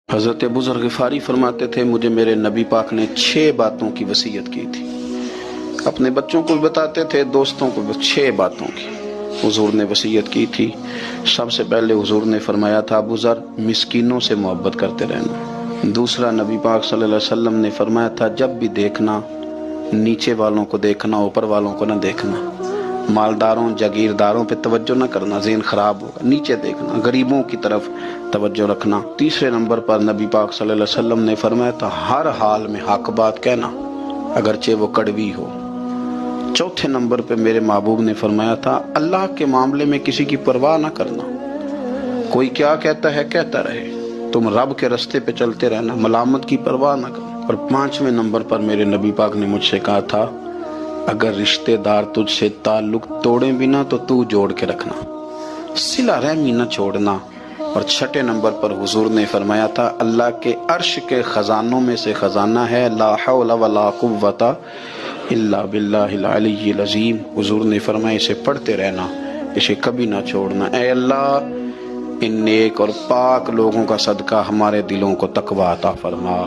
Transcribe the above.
حضرت ابو ذر غفاری فرماتے تھے مجھے میرے نبی پاک نے 6 باتوں کی وصیت کی تھی. اپنے بچوں کو بھی بتاتے تھے، دوستوں کو بھی 6 باتوں کی حضور نے وصیت کی تھی. سب سے پہلے حضور نے فرمایا تھا ابو ذر مسکینوں سے محبت کرتے رہنا. دوسرا نبی پاک صلی اللہ علیہ وسلم نے فرمایا تھا جب بھی دیکھنا نیچے والوں کو دیکھنا، اوپر والوں کو نہ دیکھنا. مالداروں جاگیرداروں پہ توجہ نہ کرنا، ذہن خراب ہوگا. نیچے دیکھنا، غریبوں کی طرف توجہ رکھنا. تیسرے نمبر پر نبی پاک صلی اللہ علیہ وسلم نے فرمایا تھا ہر حال میں حق بات کہنا اگرچہ وہ کڑوی ہو. چوتھے نمبر پہ میرے محبوب نے فرمایا تھا اللہ کے معاملے میں کسی کی پرواہ نہ کرنا. کوئی کیا کہتا ہے کہتا رہے، تم رب کے رستے پہ چلتے رہنا، ملامت کی پرواہ نہ کرنا. اور 5ویں نمبر پر میرے نبی پاک نے مجھ سے کہا تھا اگر رشتہ دار تجھ سے تعلق توڑیں بھی نہ تو جوڑ کے رکھنا، صلہ رحمی نہ چھوڑنا. اور 6 نمبر پر حضور نے فرمایا تھا اللہ کے عرش کے خزانوں میں سے خزانہ ہے لا حول ولا قوت الا باللہ العلی العظیم. حضور نے فرمایا اسے پڑھتے رہنا، اسے کبھی نہ چھوڑنا. اے اللہ ان نیک اور پاک لوگوں کا صدقہ ہمارے دلوں کو تقویٰ عطا فرما.